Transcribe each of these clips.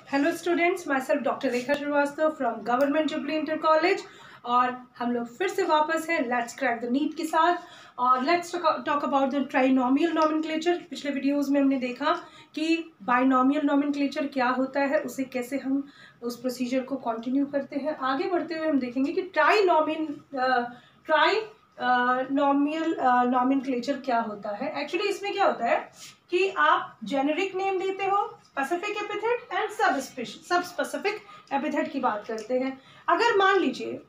Hello students, myself doctor Rekha Srivastava from government Jubilee inter college. और हम लोग फिर से वापस हैं लेट्स क्रैक द नीट के साथ। और let's talk about the trinomial nomenclature. पिछले वीडियोस में हमने देखा कि बाइनोमियल नॉमेनक्लेचर क्या होता है, उसे कैसे हम उस प्रोसीजर को कंटिन्यू करते हैं। आगे बढ़ते हुए हम देखेंगे कि ट्राइनोमियल नॉमेनक्लेचर क्या होता है। एक्चुअली इसमें क्या होता है कि आप जेनेरिक नेम देते हो, स्पेसिफिक एपिथेट एंड सब स्पेसिफिक एपिथेट की बात करते हैं। अगर मान लीजिए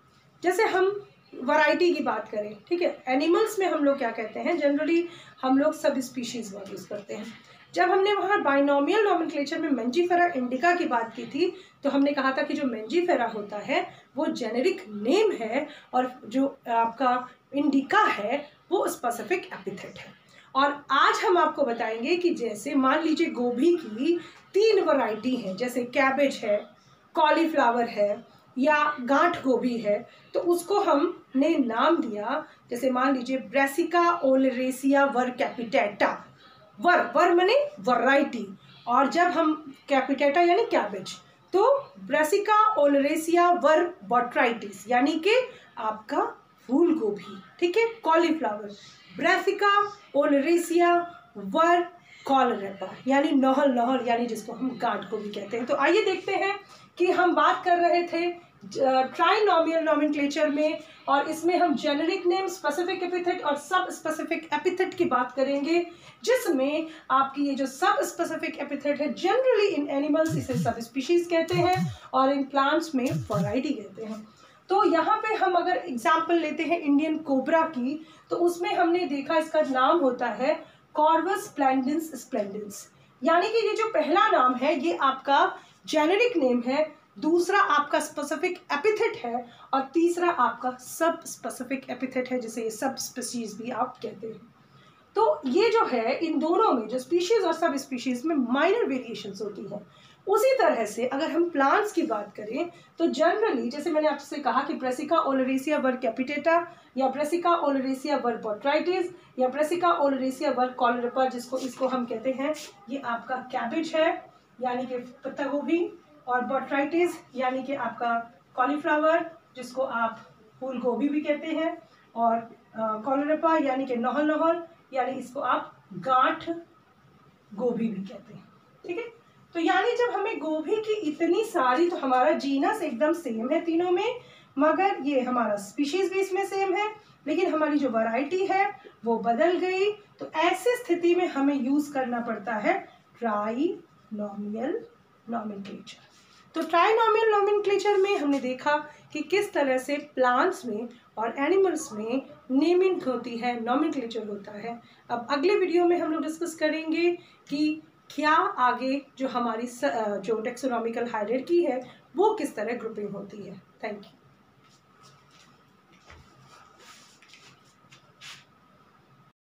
जैसे हम वैरायटी की बात करें, ठीक है, एनिमल्स में हम लोग क्या कहते हैं, जनरली हम लोग सब स्पीशीज वर्ड यूज करते हैं। जब हमने वहाँ बाइनोमियल नॉमेनक्लेचर में मेंजीफेरा इंडिका की बात की थी तो हमने कहा था कि जो मेंजीफेरा होता है वो जेनेरिक नेम है और जो आपका इंडिका है वो स्पेसिफिक एपिथेट है। और आज हम आपको बताएंगे कि जैसे मान लीजिए गोभी की 3 वैरायटी हैं, जैसे कैबेज है, कॉलीफ्लावर है या गांठ गोभी है, तो उसको हमने नाम दिया, जैसे मान लीजिए ब्रेसिका ओलेरेसिया वर कैपिटेटा। वर माने वैरायटी, और जब हम कैपिटेटा यानी कैबेज, तो ब्रेसिका ओलेरेसिया वर बॉट्राइटिस यानी कि आपका फूल गोभी, ठीक है। कॉलीफ्लावर ब्रेसिका ओलेरेसिया वर कॉलरेपा यानी नहल यानी जिसको हम गांठ गोभी कहते हैं। तो आइए देखते हैं कि हम बात कर रहे थे ट्राइनोमियल नॉमेनक्लेचर में, और इसमें हम जेनेरिक नेम, स्पेसिफिक एपिथेट और सब स्पेसिफिक एपिथेट की बात करेंगे, जिसमें आपकी ये जो सब स्पेसिफिक एपिथेट है जनरली इन एनिमल्स इसे सब स्पीशीज कहते हैं और इन प्लांट्स में वैरायटी कहते हैं। तो यहाँ पे हम अगर एग्जाम्पल लेते हैं इंडियन कोबरा की, तो उसमें हमने देखा इसका नाम होता है कॉर्वस स्प्लेंडेंस स्प्लेंडेंस, यानी कि ये जो पहला नाम है ये आपका जेनेरिक नेम है, दूसरा आपका स्पेसिफिक एपिथेट है और तीसरा आपका सब स्पेसिफिक एपिथेट है, जिसे सब स्पीशीज भी आप कहते हैं। तो ये जो है इन दोनों में, जो स्पीशीज और सब स्पीशीज में माइनर वेरिएशंस होती हैं। उसी तरह से अगर हम प्लांट्स की बात करें तो जनरली जैसे मैंने आपसे कहा कि ब्रेसिका ओलेरेसिया वर कैपिटेटा या ब्रेसिका ओलेरेसिया वर बॉट्राइटिस या ब्रेसिका ओलेरेसिया वर कॉलरेपा, इसको हम कहते हैं ये आपका कैबेज है यानी कि पत्ता गोभी, और बॉट्राइटिस यानी कि आपका कॉलीफ्लावर जिसको आप फूल गोभी भी कहते हैं, और कॉलरेपा यानी कि नहल यानी इसको आप गांठ गोभी भी कहते हैं, ठीक है। तो यानी जब हमें गोभी की इतनी सारी, तो हमारा जीनस एकदम सेम है तीनों में, मगर ये हमारा स्पीशीज भी इसमें सेम है, लेकिन हमारी जो वैरायटी है वो बदल गई। तो ऐसी स्थिति में हमें यूज करना पड़ता है ट्राइनोमियल नॉमेनक्लेचर। तो ट्राइनोमियल नॉमेनक्लेचर में हमने देखा कि किस तरह से प्लांट्स में और एनिमल्स में नेमिंग होती है, नॉमेनक्लेचर होता है। अब अगले वीडियो में हम लोग डिस्कस करेंगे कि क्या आगे जो हमारी जो टेक्सोनॉमिकल हायरार्की है वो किस तरह ग्रुपिंग होती है। Thank you.